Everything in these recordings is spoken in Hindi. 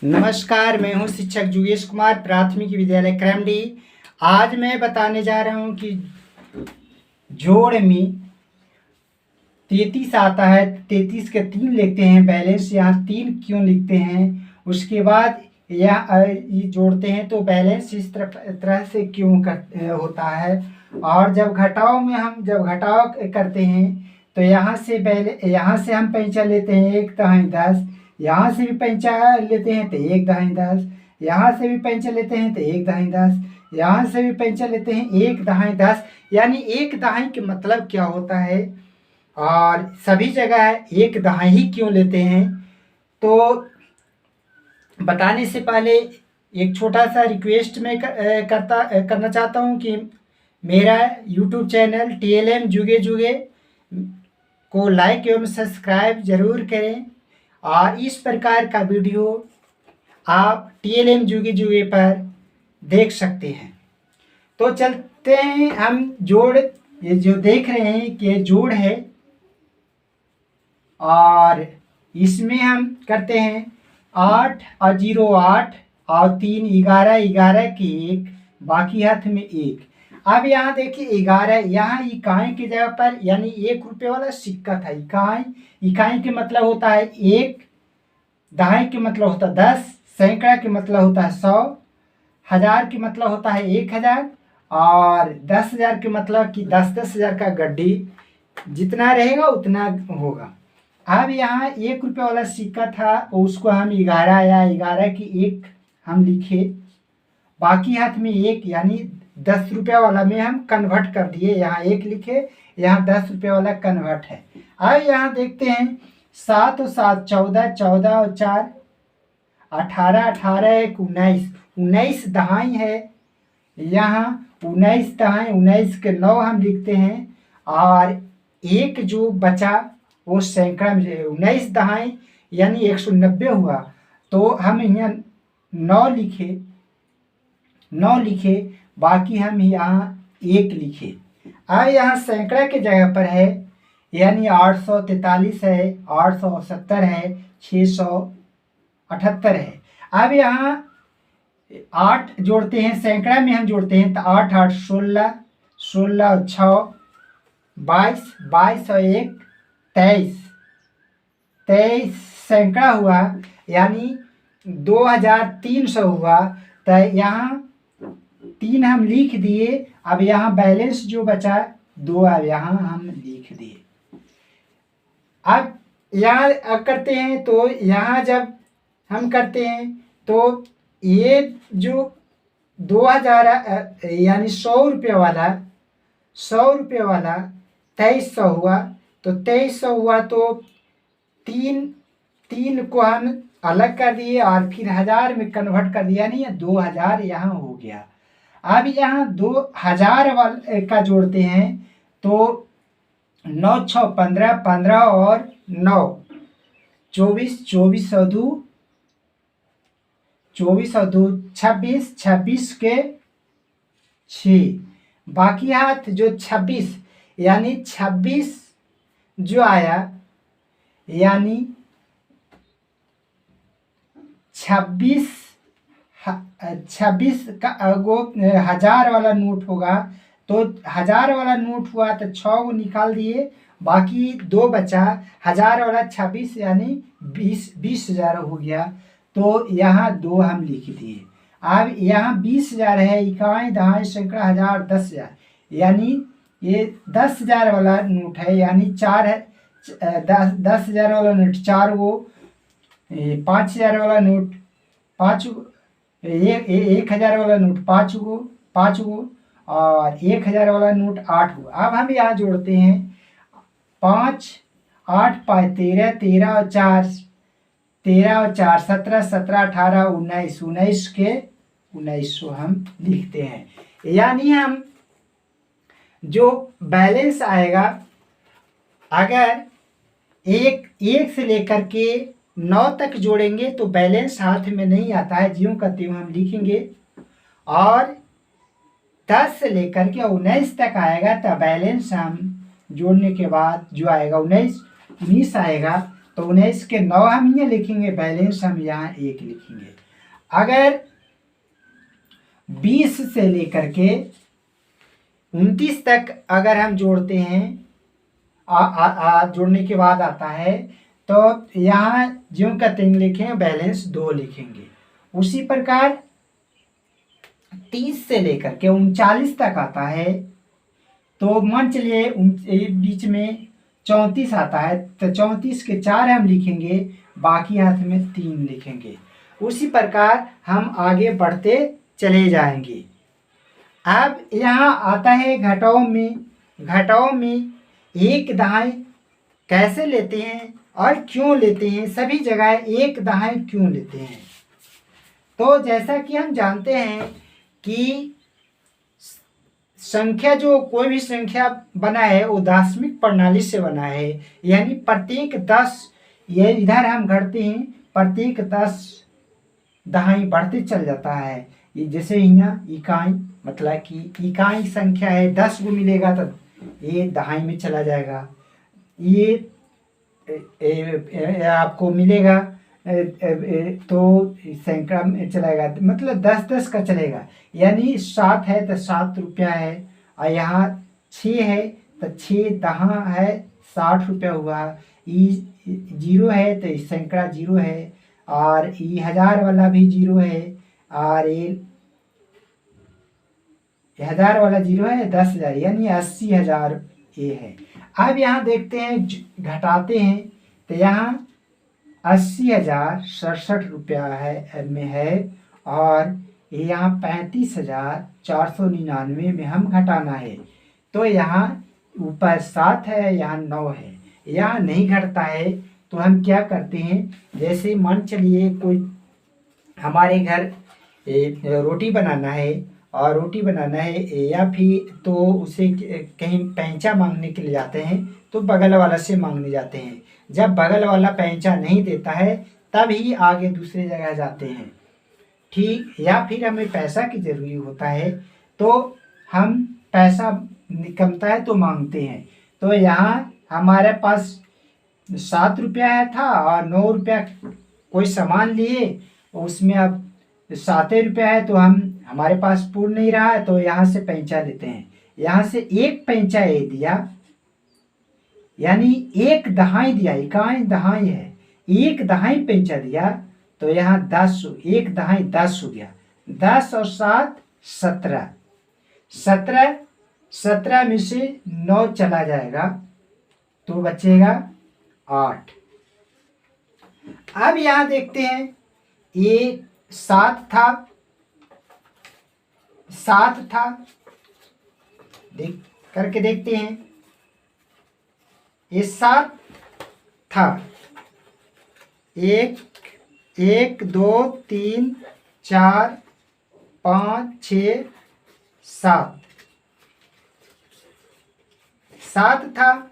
नमस्कार, मैं हूं शिक्षक जुगेश कुमार, प्राथमिक विद्यालय क्रमडी। आज मैं बताने जा रहा हूं कि जोड़ में 33 आता है। 33 के 3 लिखते हैं, बैलेंस यहाँ 3 क्यों लिखते हैं। उसके बाद ये जोड़ते हैं तो बैलेंस इस तरह से क्यों होता है। और जब घटाव में हम घटाव करते हैं तो यहाँ से हम पैंचा लेते हैं 1 दहाई 10, यहाँ से भी पैंचा लेते हैं तो 1 दहाई 10, यहाँ से भी पैंचा लेते हैं तो 1 दहाई 10, यहाँ से भी पैंचा लेते हैं 1 दहाई 10। यानी 1 दहाई के मतलब क्या होता है और सभी जगह 1 दहाई ही क्यों लेते हैं। तो बताने से पहले एक छोटा सा रिक्वेस्ट मैं करना चाहता हूँ कि मेरा यूट्यूब चैनल TLM जुगे जुगे को लाइक एवं सब्सक्राइब जरूर करें और इस प्रकार का वीडियो आप TLM जुगे जुगे पर देख सकते हैं। तो चलते हैं हम जोड़, ये जो देख रहे हैं कि जोड़ है और इसमें हम करते हैं 8 और 0 8 और 3 11 11 के 1, बाकी हाथ में 1। अब यहाँ देखिए 11, यहाँ इकाई की जगह पर यानी 1 रुपये वाला सिक्का था। इकाई के मतलब होता है 1, दहाई के मतलब होता है 10, सैकड़ा के मतलब होता है 100, हजार के मतलब होता है 1000 और 10,000 के मतलब कि 10,000 का गड्डी जितना रहेगा उतना होगा। अब यहाँ 1 रुपये वाला सिक्का था, उसको हम 11 या 11 की 1 हम लिखे, बाकी हाथ में 1 यानी 10 रुपये वाला में हम कन्वर्ट कर दिए। यहाँ 1 लिखे, यहाँ 10 रुपये वाला कन्वर्ट है। अब यहाँ देखते हैं 7 और 7 14, 14 और 4 18, 18 1 19, 19 दहाई है। यहाँ 19 दहाई, 19 के 9 हम लिखते हैं और 1 जो बचा वो सैकड़ा में 19 दहाई यानी 190 हुआ। तो हम यहाँ 9 लिखे, बाकी हम यहाँ 1 लिखे। अब यहाँ सैकड़ा के जगह पर है यानी 843 है, 870 है, 678 है। अब यहाँ 8 जोड़ते हैं, सैकड़ा में हम जोड़ते हैं तो 8 8 16, 16 और 6 22, 22 और 1 23, 23 सैकड़ा हुआ यानी 2300 हुआ। तो यहाँ 3 हम लिख दिए। अब यहाँ बैलेंस जो बचा 2 अब यहाँ हम लिख दिए। अब यहाँ करते हैं तो यहाँ जब हम करते हैं तो ये जो 2000 यानी 100 रुपये वाला 2300 हुआ। तो 2300 हुआ तो 3 को हम अलग कर दिए और फिर 1000 में कन्वर्ट कर दिया, यानी 2000 यहाँ हो गया। अब यहाँ 2000 वाले का जोड़ते हैं तो 9 6 15, 15 और 9 24, 24 और 2 24 और 2 26, 26 के 6, बाकी हाथ जो 26 यानी 26 जो आया यानी 26 का वो 1000 वाला नोट होगा। तो 1000 वाला नोट हुआ तो 6 को निकाल दिए, बाकी 2 बचा। 1000 वाला 26 यानी 20,000 हो गया। तो यहाँ 2 हम लिख दिए। अब यहाँ 20,000 है, इकाई दहाई सैकड़ा हजार 10,000 यानी ये 10,000 वाला नोट है, यानी 4 है। 10,000 वाला नोट 4 गो, 5,000 वाला नोट 5 गो, 1,000 वाला नोट 5 गो और 1,000 वाला नोट 8 गो। अब हम यहाँ जोड़ते हैं 5 8 5 13, 13 और 4 17, 17 18 19, 19 के 1900 हम लिखते हैं। यानी हम जो बैलेंस आएगा अगर एक से लेकर के 9 तक जोड़ेंगे तो बैलेंस हाथ में नहीं आता है, ज्यों का त्यों हम लिखेंगे। और 10 से लेकर के 19 तक आएगा तो बैलेंस हम जोड़ने के बाद जो आएगा 19 आएगा। तो 19 के 9 हम ये लिखेंगे, बैलेंस हम यहाँ 1 लिखेंगे। अगर 20 से लेकर के 29 तक अगर हम जोड़ते हैं, जोड़ने के बाद आता है, तो यहाँ ज्यों का त्यों लिखेंगे, बैलेंस 2 लिखेंगे। उसी प्रकार 30 से लेकर के 39 तक आता है, तो मान चलिए बीच में 34 आता है, तो 34 के 4 हम लिखेंगे, बाकी हाथ में 3 लिखेंगे। उसी प्रकार हम आगे बढ़ते चले जाएंगे। अब यहाँ आता है घटाओ में। घटाओ में एक दहाई कैसे लेते हैं और क्यों लेते हैं, सभी जगह एक दहाई क्यों लेते हैं। तो जैसा कि हम जानते हैं कि संख्या, जो कोई भी संख्या बना है वो दशमिक प्रणाली से बना है, यानी प्रत्येक 10, ये इधर हम घटते हैं, प्रत्येक 10 दहाई बढ़ते चल जाता है। ये जैसे यहाँ इकाई, मतलब कि इकाई संख्या है, 10 को मिलेगा तो ये दहाई में चला जाएगा, ये आपको मिलेगा तो सैकड़ा में चलेगा, मतलब 10-10 का चलेगा। यानी 7 है तो 7 रुपया है, और यहाँ 6 है तो 6 दहा है 60 रुपया हुआ। ये 0 है तो सैकड़ा 0 है, और ये 1000 वाला भी 0 है, और ये 1000 वाला 0 है, 10,000 यानी 80,000 ये है। अब यहाँ देखते हैं, घटाते हैं, तो यहाँ 80,067 रुपया है में है, और यहाँ 35,499 में हम घटाना है। तो यहाँ ऊपर 7 है, यहाँ 9 है, यहाँ नहीं घटता है। तो हम क्या करते हैं, जैसे मान चलिए कोई हमारे घर रोटी बनाना है, और रोटी बनाना है, या फिर तो उसे कहीं पैंचा मांगने के लिए जाते हैं, तो बगल वाला से मांगने जाते हैं। जब बगल वाला पैंचा नहीं देता है तब ही आगे दूसरी जगह जाते हैं, ठीक। या फिर हमें पैसा की ज़रूरी होता है, तो हम पैसा कमता है तो मांगते हैं। तो यहाँ हमारे पास 7 रुपया था और 9 रुपया कोई सामान लिए, उसमें अब 7 रुपया है, तो हमारे पास पूर्ण नहीं रहा है, तो यहाँ से पैंचा लेते हैं। यहाँ से एक पैंचा ये दिया, यानी एक दहाई दिया, इकाई दहाई है, एक दहाई पैंचा दिया, तो यहाँ 10, एक दहाई 10 हो गया। 10 और 7 17, 17 में से 9 चला जाएगा तो बचेगा 8। अब यहाँ देखते हैं, ये 7 था, देख करके देखते हैं, ये 7 था, 1 2 3 4 5 6 7 था,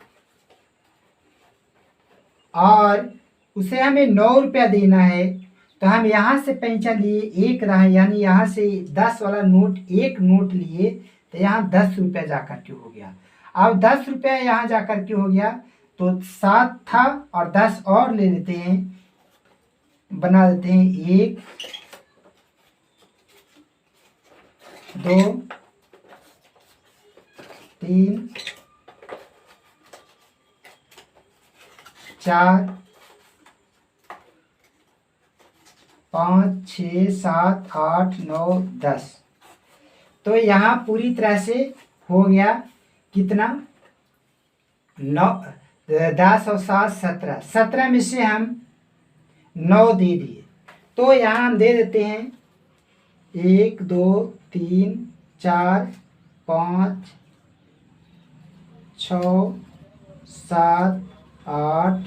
और उसे हमें 9 रुपया देना है। तो हम यहाँ से पैंचा लिए, एक रहा, यानी यहाँ से 10 वाला नोट, एक नोट लिए, तो यहाँ 10 रुपया जा कर के हो गया। अब 10 रुपया यहाँ जा कर के हो गया, तो 7 था और 10 और ले लेते हैं, बना देते हैं 1 2 3 4 5 6 7 8 9 10। तो यहाँ पूरी तरह से हो गया कितना, 9 10 और 7 17, 17 में से हम 9 दे दिए, तो यहाँ हम दे देते हैं 1 2 3 4 5 6 7 8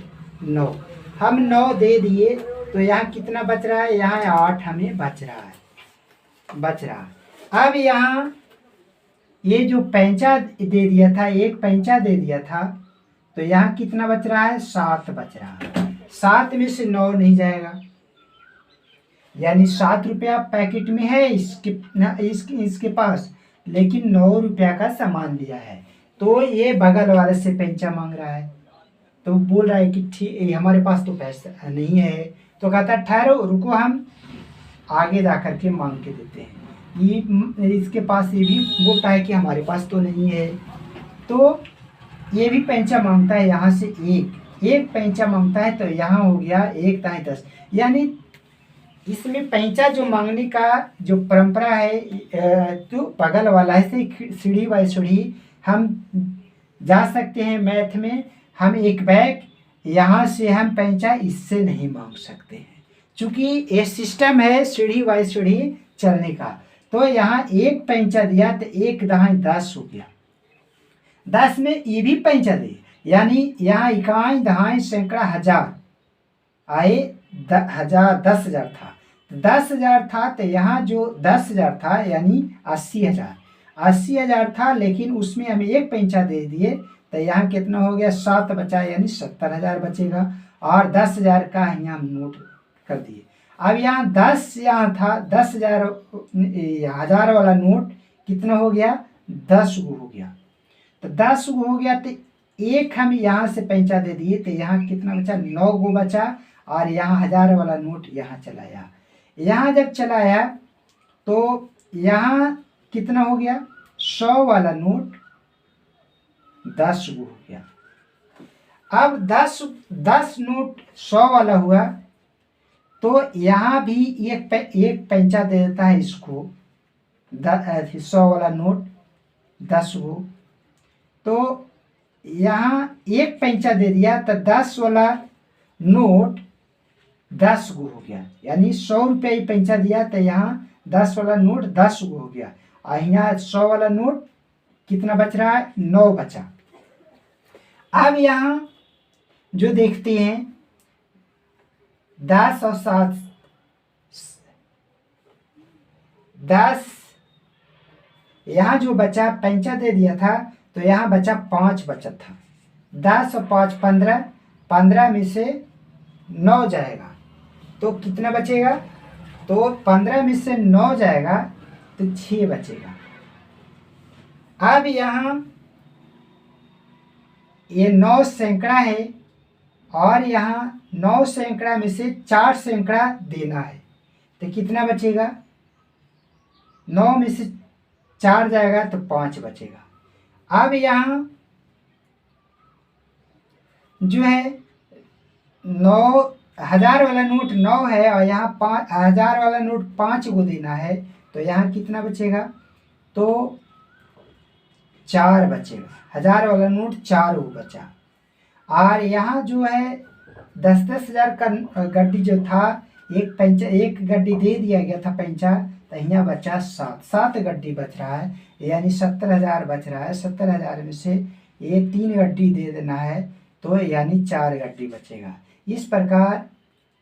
9, हम 9 दे दिए। तो यहाँ कितना बच रहा है, यहाँ 8 हमें बच रहा है। अब यहाँ ये जो पैंचा दे दिया था, एक पैंचा दे दिया था, तो यहाँ कितना बच रहा है, 7 बच रहा है। 7 में से 9 नहीं जाएगा, यानी 7 रुपया पैकेट में है इसके पास, लेकिन 9 रुपया का सामान लिया है, तो ये बगल वाले से पैंचा मांग रहा है। तो बोल रहा है कि ठीक हमारे पास तो पैसा नहीं है। तो कहता है ठहरो रुको, हम आगे जा कर के मांग के देते हैं। ये इसके पास ये भी बोलता है कि हमारे पास तो नहीं है। तो ये भी पैंचा मांगता है, यहाँ से एक पैंचा मांगता है, तो यहाँ हो गया 1 दाएं 10। यानी इसमें पैंचा जो मांगने का जो परंपरा है तो बगल वाला है से सीढ़ी बाई सीढ़ी हम जा सकते हैं। मैथ में हम एक बैग यहाँ से हम पैंचा इससे नहीं मांग सकते हैं, चूँकि ये सिस्टम है सीढ़ी बाई सीढ़ी चलने का। तो यहाँ एक पैंचा दिया तो 1 दाएं 10 हो गया। 10 में ये भी पैंचा दे, यानी यहाँ इकाई दहाई सैकड़ा हजार आए 1000 10,000 था। 10,000 था तो यहाँ जो 10,000 था यानी 80,000 था, लेकिन उसमें हमें एक पैंचा दे दिए तो यहाँ कितना हो गया 7 बचा, यानी 70,000 बचेगा। और 10,000 का यहाँ हम नोट कर दिए। अब यहाँ 10 यहाँ था, 10,000 हजार वाला नोट कितना हो गया 10 गो हो गया। तो 10 गो हो गया तो एक हम यहाँ से पैंचा दे दिए तो यहाँ कितना बचा 9 गो बचा। और यहाँ 1000 वाला नोट यहाँ चलाया। यहाँ जब चलाया तो यहाँ कितना हो गया 100 वाला नोट 10 गो हो गया। अब 10 नोट 100 वाला हुआ तो यहाँ भी एक पैंचा दे देता है इसको 100 वाला नोट 10 गो। तो यहाँ एक पैंचा दे दिया तो 10 वाला नोट 10 गो हो गया, यानी 100 रुपये पैंचा दिया तो यहाँ 10 वाला नोट 10 गो हो गया। और यहाँ 100 वाला नोट कितना बच रहा है 9 बचा। अब यहाँ जो देखते हैं 10 और 7 10 यहाँ जो बचा पैंचा दे दिया था तो यहाँ बचा 5 बचा था। 10 और 5 15, 15 में से 9 जाएगा तो कितना बचेगा, तो 15 में से 9 जाएगा तो 6 बचेगा। अब यहाँ ये 9 सैकड़ा है और यहाँ 9 सैकड़ा में से 4 सैकड़ा देना है तो कितना बचेगा, 9 में से 4 जाएगा तो 5 बचेगा। अब यहाँ जो है 9,000 वाला नोट 9 है और यहाँ 5,000 वाला नोट 5 गो देना है तो यहाँ कितना बचेगा, तो 4 बचेगा। 1000 वाला नोट 4 गो बचा। और यहाँ जो है 10-10 हज़ार का गड्डी जो था एक गड्डी दे दिया गया था पैंचा तो यहाँ बचा 7 गड्डी बच रहा है, यानी 70,000 बच रहा है। 70,000 में से ये 3 गड्डी दे देना है तो यानी 4 गड्डी बचेगा। इस प्रकार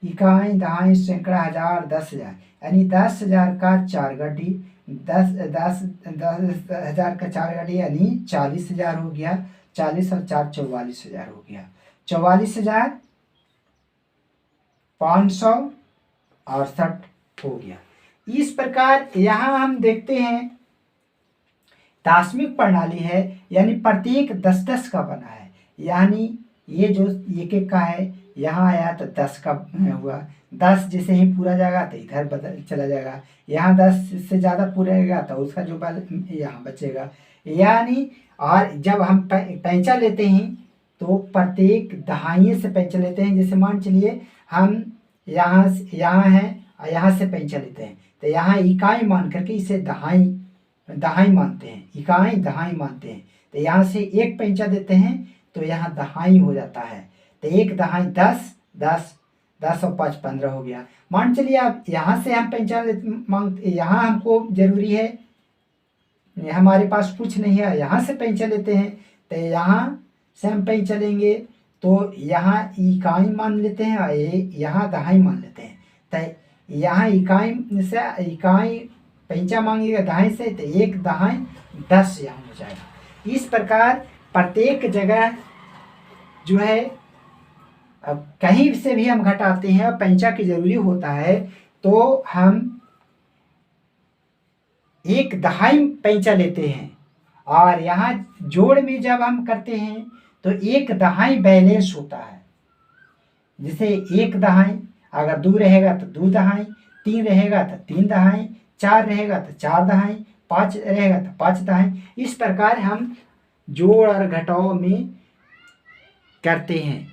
इकाई दहाई सैकड़ा हजार 10,000 यानी 10,000 का 4 गड्डी 10,000 का 4 गड्डी यानी 40,000 हो गया। 40 और 4 44,000 हो गया। 44,568 हो गया। इस प्रकार यहाँ हम देखते हैं दार्शनिक प्रणाली है, यानी प्रत्येक 10-10 का बना है। यानी ये जो एक का है यहाँ आया तो 10 का हुआ। 10 जैसे ही पूरा जाएगा तो इधर बदल चला जाएगा। यहाँ 10 से ज़्यादा पूरा रहेगा तो उसका जो बल यहाँ बचेगा। यानी और जब हम पैंचा लेते हैं तो प्रत्येक दहाई से पैंचा लेते हैं। जैसे मान चलिए हम यहाँ हैं और यहाँ से पैंचा लेते हैं तो यहाँ इकाई मान करके इसे दहाई मानते हैं, इकाई दहाई मानते हैं। तो यहाँ से एक पैंचा देते हैं तो यहाँ दहाई हो जाता है। तो एक दहाई 10 और 5 15 हो गया। मान चलिए आप यहाँ से हम पैंचा मांगते, यहाँ हमको जरूरी है, हमारे पास कुछ नहीं है, यहाँ से पैंचा लेते हैं तो यहाँ से हम पैंचा लेंगे तो यहाँ इकाई मान लेते हैं और यहाँ दहाई मान लेते हैं। तो यहाँ इकाई पैंचा मांगेगा दहाई से तो एक दहाई 10 यहाँ हो जाएगा। इस प्रकार प्रत्येक जगह जो है अब कहीं से भी हम घटाते हैं और पैंचा की जरूरी होता है तो हम एक दहाई पैंचा लेते हैं। और यहाँ जोड़ में जब हम करते हैं तो एक दहाई बैलेंस होता है। जैसे एक दहाई अगर 2 रहेगा तो 2 दहाई, 3 रहेगा तो 3 दहाई, 4 रहेगा तो 4 दहाई, 5 रहेगा तो 5 दहाई। इस प्रकार हम जोड़ और घटाव में करते हैं।